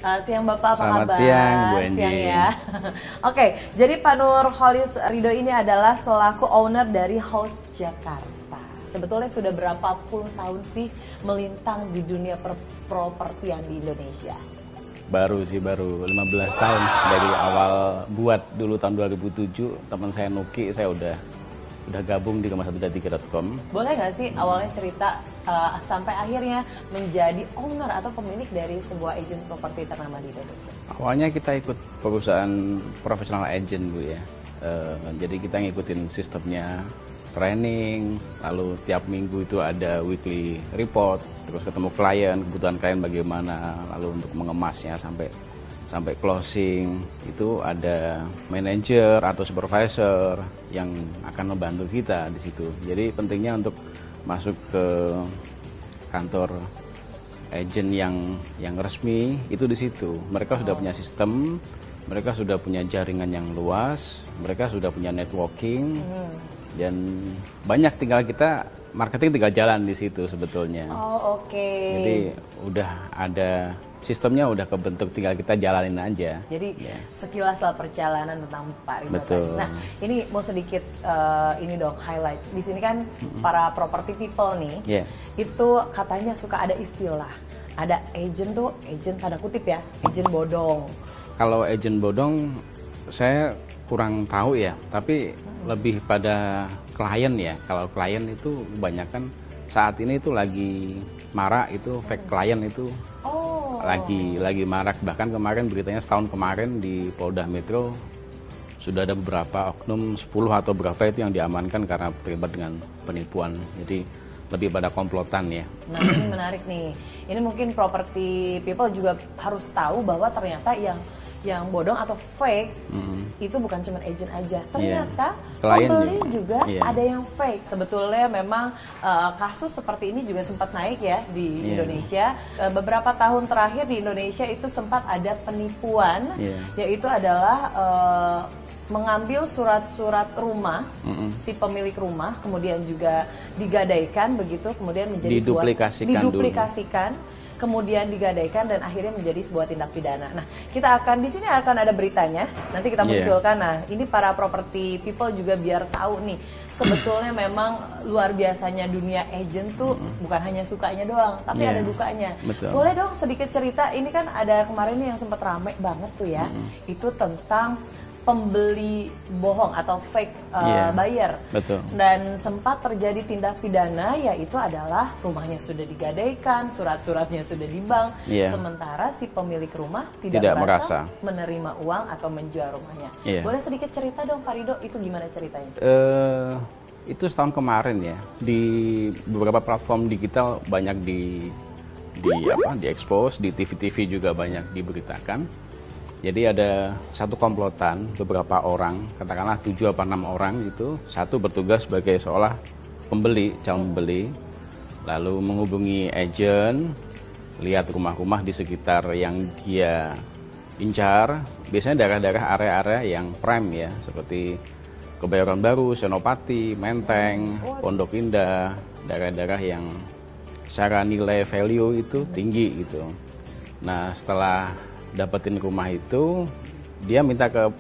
Siang Bapak, apa Selamat kabar? siang, Bu Enji. Siang ya. Oke, jadi Pak Nurholis Ridho ini adalah selaku owner dari House Jakarta. Sebetulnya sudah berapa puluh tahun sih melintang di dunia propertian di Indonesia? Baru 15 tahun dari awal buat dulu tahun 2007, teman saya Nuki, saya udah gabung di rumah123.com. Boleh nggak sih awalnya cerita sampai akhirnya menjadi owner atau pemilik dari sebuah agen properti ternama di Indonesia? Awalnya kita ikut perusahaan profesional agent, Bu ya. Jadi kita ngikutin sistemnya, training, lalu tiap minggu itu ada weekly report, terus ketemu klien, kebutuhan klien bagaimana, lalu untuk mengemasnya sampai closing itu ada manajer atau supervisor yang akan membantu kita di situ. Jadi pentingnya untuk masuk ke kantor agent yang resmi itu di situ. Mereka sudah punya sistem, mereka sudah punya jaringan yang luas, mereka sudah punya networking, dan banyak tinggal kita marketing tinggal jalan di situ sebetulnya. Oh, oke. Jadi udah ada sistemnya, udah kebentuk, tinggal kita jalanin aja. Jadi sekilas lah perjalanan tentang Pak Ridho Betul. tadi. Nah, ini mau sedikit ini dong highlight. Di sini kan para property people nih, itu katanya suka ada istilah. Ada agent tuh, agent tanda kutip ya, agent bodong. Kalau agent bodong saya kurang tahu ya, tapi lebih pada klien ya. Kalau klien itu kebanyakan saat ini itu lagi marak itu fake klien itu. Lagi marak, bahkan kemarin beritanya setahun kemarin di Polda Metro sudah ada beberapa oknum 10 atau berapa itu yang diamankan karena terlibat dengan penipuan. Jadi lebih pada komplotan ya. Nah, ini menarik nih. Ini mungkin property people juga harus tahu bahwa ternyata yang bodong atau fake itu bukan cuma agent aja. Ternyata pembeli juga ada yang fake. Sebetulnya memang kasus seperti ini juga sempat naik ya di Indonesia. Beberapa tahun terakhir di Indonesia itu sempat ada penipuan, yaitu adalah mengambil surat-surat rumah si pemilik rumah, kemudian juga digadaikan begitu, kemudian menjadi diduplikasikan. Kemudian digadaikan dan akhirnya menjadi sebuah tindak pidana. Nah, kita akan di sini akan ada beritanya. Nanti kita munculkan. Nah, ini para property people juga biar tahu nih, sebetulnya memang luar biasanya dunia agent tuh bukan hanya sukanya doang, tapi ada dukanya. Betul. Boleh dong sedikit cerita? Ini kan ada kemarin nih yang sempat rame banget tuh ya. Itu tentang pembeli bohong atau fake buyer. Betul. Dan sempat terjadi tindak pidana, yaitu adalah rumahnya sudah digadaikan, surat-suratnya sudah di bank, sementara si pemilik rumah tidak merasa menerima uang atau menjual rumahnya. Boleh sedikit cerita dong Pak Ridho, itu gimana ceritanya? Itu setahun kemarin ya, di beberapa platform digital banyak di expose, di TV-TV juga banyak diberitakan. Jadi ada satu komplotan, beberapa orang, katakanlah 7 atau 6 orang itu, satu bertugas sebagai seolah pembeli, calon pembeli, lalu menghubungi agent, lihat rumah-rumah di sekitar yang dia incar, biasanya daerah-daerah area-area yang prime ya, seperti Kebayoran Baru, Senopati, Menteng, Pondok Indah, daerah-daerah yang secara nilai value itu tinggi gitu. Nah, setelah dapetin rumah itu, dia minta ke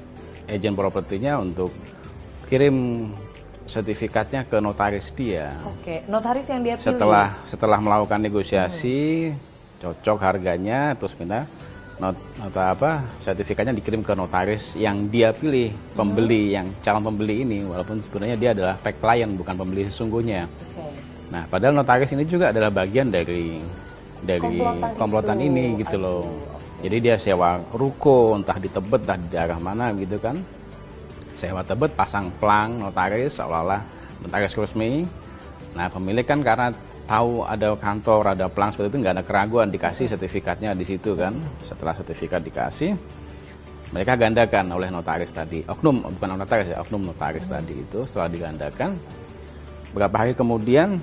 agen propertinya untuk kirim sertifikatnya ke notaris dia. Oke, notaris yang dia pilih. Setelah melakukan negosiasi, cocok harganya, terus minta sertifikatnya dikirim ke notaris yang dia pilih, pembeli yang calon pembeli ini, walaupun sebenarnya dia adalah fake client, bukan pembeli sesungguhnya. Nah, padahal notaris ini juga adalah bagian dari komplotan ini gitu loh. Jadi dia sewa ruko, entah di Tebet, entah di daerah mana gitu kan. Sewa Tebet, pasang plang notaris, seolah-olah notaris resmi. Nah, pemilik kan karena tahu ada kantor, ada plang seperti itu, nggak ada keraguan, dikasih sertifikatnya di situ kan. Setelah sertifikat dikasih, mereka gandakan oleh notaris tadi. Oknum, bukan notaris ya, oknum notaris tadi itu setelah digandakan. Beberapa hari kemudian,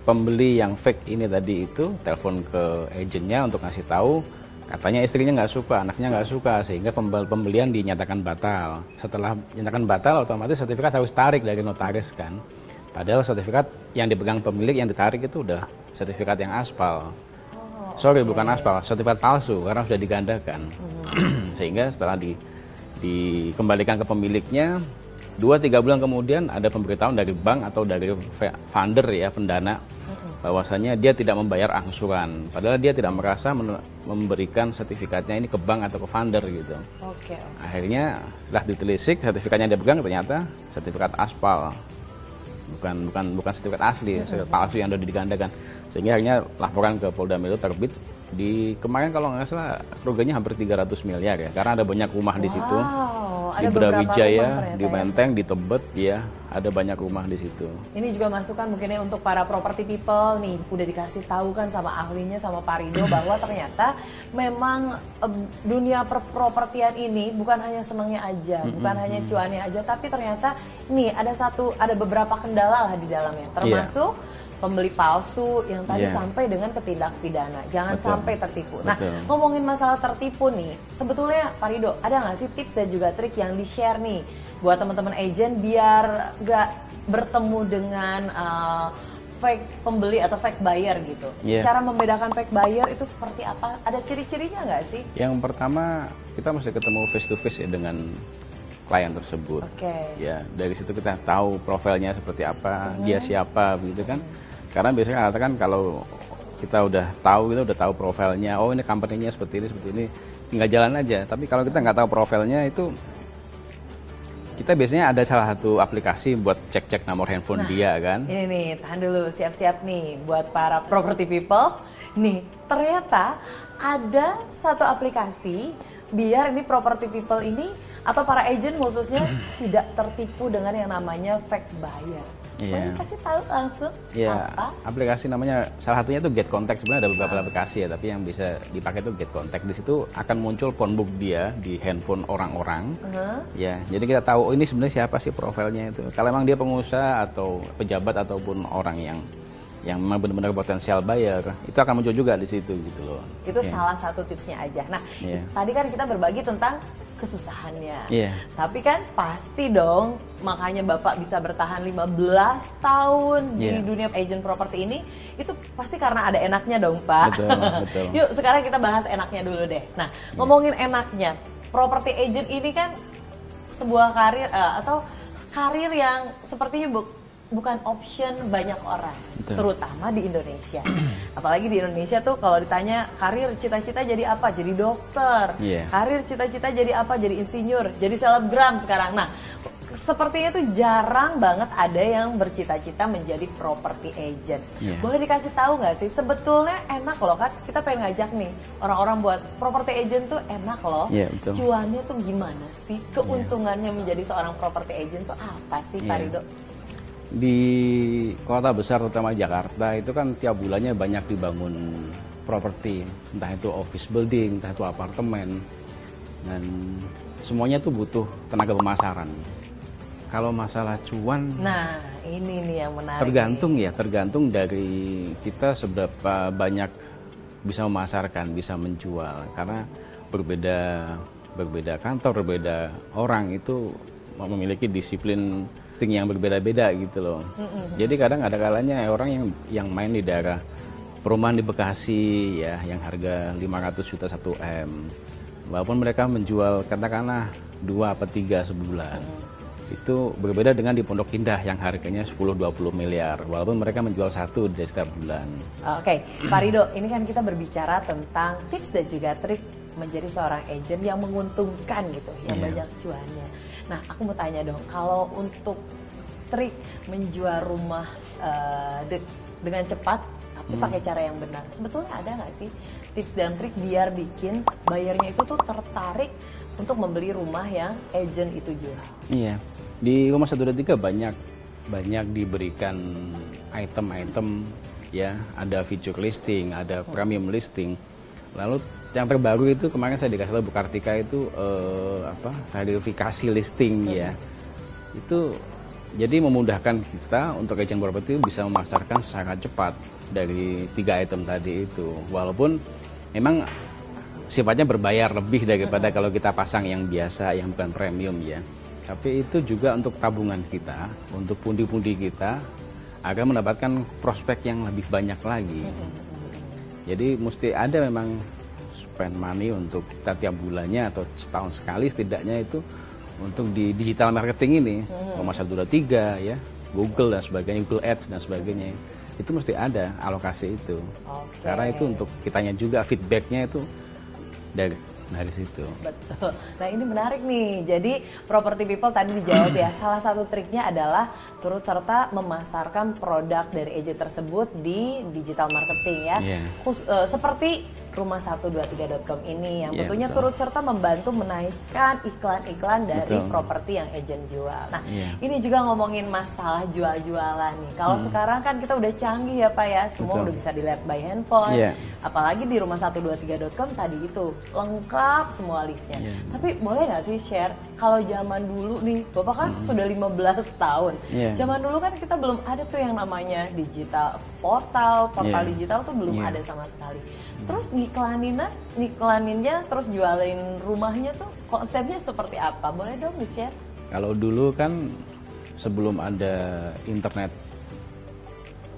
pembeli yang fake ini tadi itu telepon ke agennya untuk ngasih tahu, katanya istrinya nggak suka, anaknya nggak suka, sehingga pembelian dinyatakan batal. Setelah dinyatakan batal, otomatis sertifikat harus tarik dari notaris kan. Padahal sertifikat yang dipegang pemilik yang ditarik itu udah sertifikat yang aspal. bukan aspal, sertifikat palsu karena sudah digandakan. Sehingga setelah dikembalikan ke pemiliknya, 2-3 bulan kemudian ada pemberitahuan dari bank atau dari funder ya, pendana, bahwasanya dia tidak membayar angsuran. Padahal dia tidak merasa memberikan sertifikatnya ini ke bank atau ke funder gitu. Akhirnya setelah ditelisik, sertifikatnya dia pegang ternyata sertifikat aspal. Bukan sertifikat asli, sertifikat palsu yang sudah digandakan. Sehingga akhirnya laporan ke Polda Metro terbit di kemarin kalau nggak salah kerugiannya hampir 300 miliar ya, karena ada banyak rumah di situ. Di Brawijaya, di Menteng, di Tebet ya, ada banyak rumah di situ. Ini juga masukan mungkinnya untuk para property people nih, udah dikasih tahu kan sama ahlinya, sama Pak Rido, bahwa ternyata memang dunia propertian ini bukan hanya senangnya aja, bukan hanya cuannya aja, tapi ternyata nih ada beberapa kendala lah di dalamnya, termasuk pembeli palsu yang tadi sampai dengan ke tindak pidana. Jangan sampai tertipu. Nah, ngomongin masalah tertipu nih, sebetulnya Pak Rido, ada nggak sih tips dan juga trik yang di-share nih buat teman-teman agent biar nggak bertemu dengan fake pembeli atau fake buyer gitu? Cara membedakan fake buyer itu seperti apa? Ada ciri-cirinya nggak sih? Yang pertama, kita mesti ketemu face to face ya dengan klien tersebut. Ya, dari situ kita tahu profilnya seperti apa, dia siapa begitu kan. Karena biasanya kan kalau kita udah tahu profilnya, oh ini company-nya seperti ini, tinggal jalan aja. Tapi kalau kita nggak tahu profilnya itu, kita biasanya ada salah satu aplikasi buat cek-cek nomor handphone dia kan. Ini nih, tahan dulu, siap-siap nih buat para property people. Nih, ternyata ada satu aplikasi biar ini property people ini atau para agent khususnya tidak tertipu dengan yang namanya fake buyer. Boleh kasih tahu langsung apa? Aplikasi namanya, salah satunya itu Get Contact. Sebenarnya ada beberapa aplikasi ya, tapi yang bisa dipakai itu Get Contact. Di situ akan muncul phone book dia di handphone orang-orang. Ya, jadi kita tahu oh, ini sebenarnya siapa sih profilnya itu. Kalau memang dia pengusaha atau pejabat ataupun orang yang memang benar-benar potensial buyer, itu akan muncul juga di situ gitu loh. Itu salah satu tipsnya aja. Nah, tadi kan kita berbagi tentang kesusahannya. Tapi kan pasti dong, makanya Bapak bisa bertahan 15 tahun di dunia agent properti ini, itu pasti karena ada enaknya dong, Pak. Betul. Yuk, sekarang kita bahas enaknya dulu deh. Nah, ngomongin enaknya, property agent ini kan sebuah karir atau karir yang sepertinya bukan option banyak orang, terutama di Indonesia. Apalagi di Indonesia tuh kalau ditanya karir cita-cita jadi apa? Jadi dokter. Karir cita-cita jadi apa? Jadi insinyur, jadi selebgram sekarang. Nah, sepertinya tuh jarang banget ada yang bercita-cita menjadi property agent. Boleh dikasih tahu nggak sih? Sebetulnya enak loh kan? Kita pengen ngajak nih orang-orang buat property agent tuh enak loh. Cuannya tuh gimana sih? Keuntungannya menjadi seorang property agent tuh apa sih, Pak Rido? Di kota besar terutama Jakarta itu kan tiap bulannya banyak dibangun properti, entah itu office building, entah itu apartemen, dan semuanya tuh butuh tenaga pemasaran. Kalau masalah cuan, nah ini nih yang menarik. Tergantung dari kita seberapa banyak bisa memasarkan, bisa menjual. Karena berbeda kantor, berbeda orang itu memiliki disiplin yang berbeda-beda gitu loh. Jadi kadang ada kalanya orang yang main di daerah perumahan di Bekasi ya, yang harga 500 juta 1 M, walaupun mereka menjual katakanlah 2 atau 3 sebulan, itu berbeda dengan di Pondok Indah yang harganya 10-20 miliar, walaupun mereka menjual 1 dari setiap bulan. Oke, Pak Rido, ini kan kita berbicara tentang tips dan juga trik menjadi seorang agent yang menguntungkan gitu, yang banyak cuannya. Nah, aku mau tanya dong, kalau untuk trik menjual rumah dengan cepat tapi pakai cara yang benar, sebetulnya ada nggak sih tips dan trik biar bikin bayarnya itu tuh tertarik untuk membeli rumah yang agent itu jual? Iya, di Rumah 123 banyak diberikan item-item ya, ada feature listing, ada premium listing. Lalu yang terbaru itu kemarin saya dikasih tahu Bu Kartika itu verifikasi listing ya. Itu jadi memudahkan kita untuk agent property bisa memasarkan sangat cepat dari 3 item tadi itu. Walaupun memang sifatnya berbayar lebih daripada kalau kita pasang yang biasa, yang bukan premium ya. Tapi itu juga untuk tabungan kita, untuk pundi-pundi kita agar mendapatkan prospek yang lebih banyak lagi. Jadi mesti ada memang spend money untuk kita tiap bulannya atau setahun sekali setidaknya itu untuk di digital marketing ini, Rumah 123 ya, Google dan sebagainya, Google Ads dan sebagainya. Itu mesti ada alokasi itu. Karena itu untuk kitanya juga feedbacknya itu dari situ. Betul. Nah ini menarik nih. Jadi Property People tadi dijawab ya. Salah satu triknya adalah turut serta memasarkan produk dari agent tersebut di digital marketing ya. Seperti rumah123.com ini yang tentunya turut serta membantu menaikkan iklan-iklan dari properti yang agent jual. Nah ini juga ngomongin masalah jual-jualan nih. Kalau sekarang kan kita udah canggih ya Pak ya. Semua udah bisa dilihat by handphone. Apalagi di rumah123.com tadi itu lengkap semua listnya. Tapi boleh nggak sih share kalau zaman dulu nih, Bapak kan sudah 15 tahun. Zaman dulu kan kita belum ada tuh yang namanya digital portal digital tuh belum ada sama sekali. Terus ngiklaninnya terus jualin rumahnya tuh konsepnya seperti apa? Boleh dong di-share? Kalau dulu kan sebelum ada internet,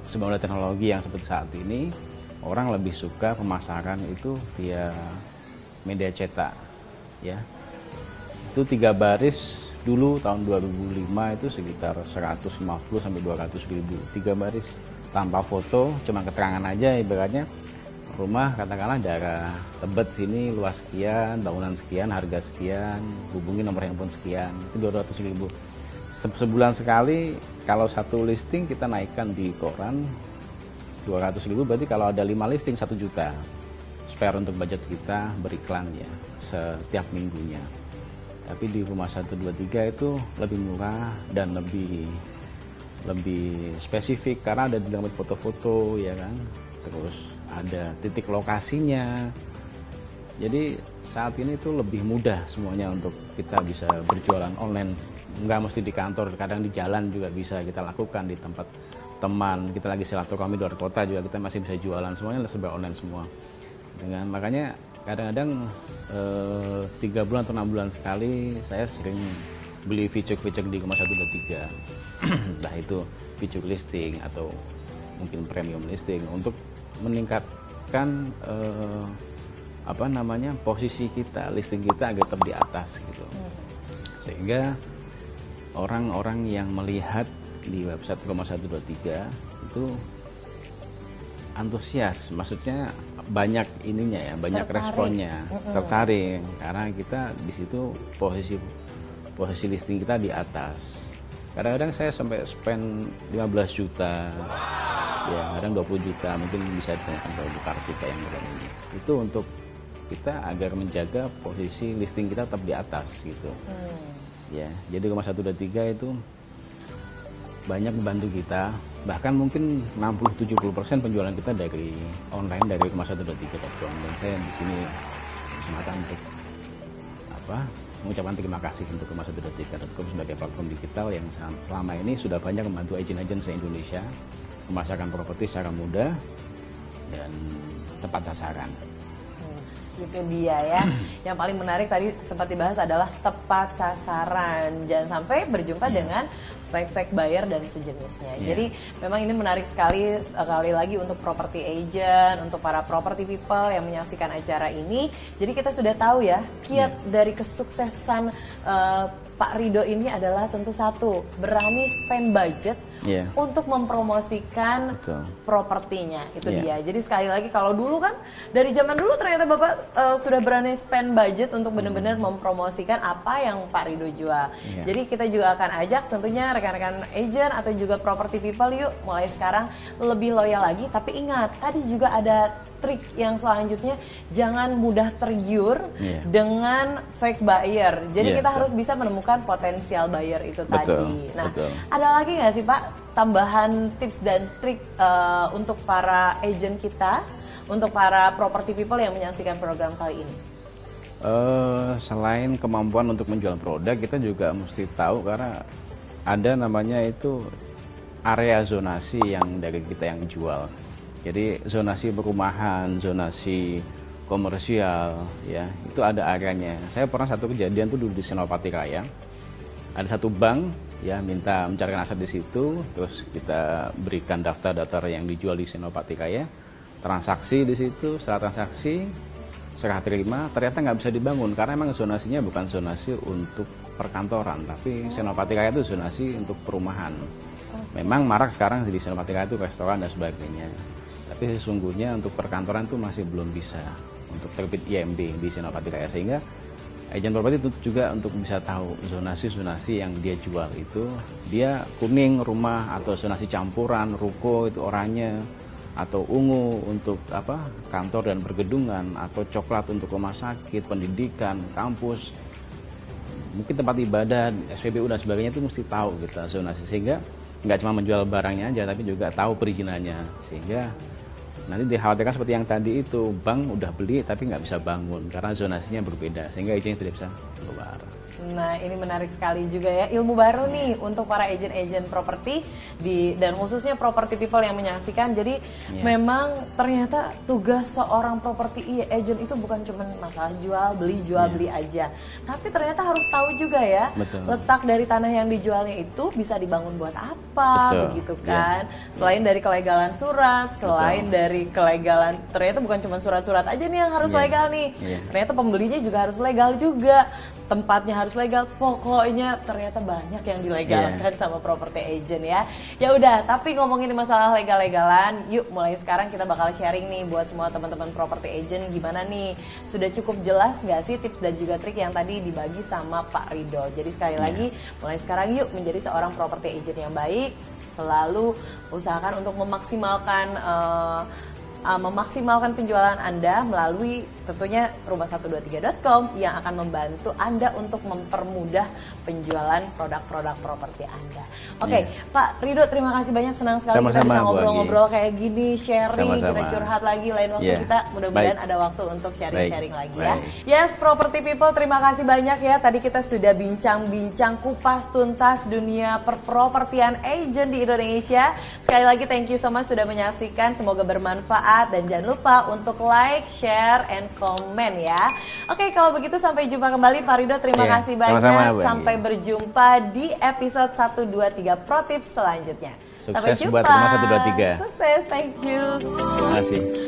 sebelum ada teknologi yang seperti saat ini, orang lebih suka pemasaran itu via media cetak ya. Itu 3 baris dulu tahun 2005 itu sekitar 150 sampai 200 ribu 3 baris tanpa foto, cuma keterangan aja ibaratnya rumah katakanlah daerah Tebet sini luas sekian, bangunan sekian, harga sekian, hubungi nomor handphone sekian, itu 200 ribu. Sebulan sekali kalau satu listing kita naikkan di koran 200 ribu, berarti kalau ada 5 listing 1 juta. Spare untuk budget kita beriklan ya setiap minggunya. Tapi di Rumah 123 itu lebih murah dan lebih spesifik karena ada dilengkapi foto-foto ya kan. Terus ada titik lokasinya. Jadi saat ini tuh lebih mudah semuanya untuk kita bisa berjualan online. Nggak mesti di kantor, kadang di jalan juga bisa kita lakukan, di tempat teman. Kita lagi silaturahmi di luar kota juga kita masih bisa jualan, semuanya serba online semua. Makanya kadang-kadang 3 bulan atau 6 bulan sekali saya sering beli feature-feature di Rumah 123. Entah itu feature listing atau mungkin premium listing untuk meningkatkan posisi kita, listing kita agar tetap di atas gitu. Sehingga orang-orang yang melihat di website Rumah 123 itu antusias, maksudnya banyak ininya ya, banyak responnya, tertarik karena kita di situ posisi listing kita di atas. Kadang-kadang saya sampai spend 15 juta, ya kadang 20 juta, mungkin bisa ditemukan kalau di Kartika yang ini. Itu untuk kita agar menjaga posisi listing kita tetap di atas gitu. Ya, jadi Rumah 123 itu banyak membantu kita, bahkan mungkin 60-70% penjualan kita dari online dari Rumah123.com. Dan saya di sini kesempatan untuk mengucapkan terima kasih untuk Rumah123.com sebagai platform digital yang selama ini sudah banyak membantu agen-agen se-Indonesia memasarkan properti secara mudah dan tepat sasaran. Itu dia ya. Yang paling menarik tadi sempat dibahas adalah tepat sasaran. Jangan sampai berjumpa dengan fake buyer dan sejenisnya. Jadi memang ini menarik sekali lagi untuk property agent, untuk para property people yang menyaksikan acara ini. Jadi kita sudah tahu ya, kiat dari kesuksesan Pak Ridho ini adalah tentu satu, berani spend budget untuk mempromosikan propertinya. Itu dia. Jadi sekali lagi kalau dulu kan dari zaman dulu ternyata Bapak sudah berani spend budget untuk benar-benar mempromosikan apa yang Pak Ridho jual. Jadi kita juga akan ajak tentunya rekan-rekan agent atau juga property people, yuk mulai sekarang lebih loyal lagi. Tapi ingat, tadi juga ada trik yang selanjutnya, jangan mudah tergiur dengan fake buyer. Jadi kita harus bisa menemukan potensial buyer itu tadi. Nah, ada lagi nggak sih Pak tambahan tips dan trik untuk para agent kita, untuk para property people yang menyaksikan program kali ini? Selain kemampuan untuk menjual produk, kita juga mesti tahu karena ada namanya itu area zonasi yang dari kita yang jual. Jadi zonasi perumahan, zonasi komersial, ya itu ada areanya. Saya pernah satu kejadian tuh dulu di Senopati Raya. Ada satu bank ya minta mencarikan aset di situ, terus kita berikan daftar-daftar yang dijual di Senopati Raya. transaksi di situ, setelah transaksi serah terima ternyata nggak bisa dibangun karena emang zonasinya bukan zonasi untuk perkantoran, tapi Senopati Raya itu zonasi untuk perumahan. Memang marak sekarang di Senopati Raya itu restoran dan sebagainya, tapi sesungguhnya untuk perkantoran itu masih belum bisa untuk terbit IMB di Senopati Raya, sehingga agen properti itu juga untuk bisa tahu zonasi-zonasi yang dia jual itu dia kuning rumah atau zonasi campuran ruko itu oranye, atau ungu untuk kantor dan pergedungan, atau coklat untuk rumah sakit, pendidikan, kampus, mungkin tempat ibadah, SPBU dan sebagainya, itu mesti tahu kita zonasi, sehingga nggak cuma menjual barangnya aja tapi juga tahu perizinannya, sehingga nanti dikhawatirkan seperti yang tadi itu, bank udah beli tapi nggak bisa bangun karena zonasinya berbeda, sehingga izinnya tidak bisa keluar. Nah, ini menarik sekali juga ya, ilmu baru nih untuk para agent-agent properti dan khususnya property people yang menyaksikan. Jadi memang ternyata tugas seorang property agent itu bukan cuma masalah jual beli aja, tapi ternyata harus tahu juga ya letak dari tanah yang dijualnya itu bisa dibangun buat apa, begitu kan. Selain dari kelegalan surat, selain dari kelegalan, ternyata bukan cuma surat-surat aja nih yang harus legal nih. Ternyata pembelinya juga harus legal juga, tempatnya harus legal, pokoknya ternyata banyak yang dilegalkan sama property agent ya. Ya udah, tapi ngomongin masalah legal-legalan, yuk mulai sekarang kita bakal sharing nih buat semua teman-teman property agent gimana nih. Sudah cukup jelas nggak sih tips dan juga trik yang tadi dibagi sama Pak Ridho? Jadi sekali lagi, mulai sekarang yuk menjadi seorang property agent yang baik, selalu usahakan untuk memaksimalkan penjualan Anda melalui tentunya rumah123.com yang akan membantu Anda untuk mempermudah penjualan produk-produk properti Anda. Oke, Pak Ridho, terima kasih banyak, senang sekali kita bisa ngobrol-ngobrol kayak gini, sharing, kita curhat lagi lain waktu kita mudah-mudahan ada waktu untuk sharing-sharing lagi ya. Yes, property people, terima kasih banyak ya. Tadi kita sudah bincang-bincang kupas tuntas dunia perpropertian agent di Indonesia. Sekali lagi thank you so much sudah menyaksikan, semoga bermanfaat dan jangan lupa untuk like, share, and komen ya. Oke, kalau begitu sampai jumpa kembali Pak Ridho, terima kasih banyak. Sama-sama, sampai berjumpa di episode 123 Pro Tips selanjutnya. Sukses sampai jumpa buat Rumah 123. Sukses, thank you. Terima kasih.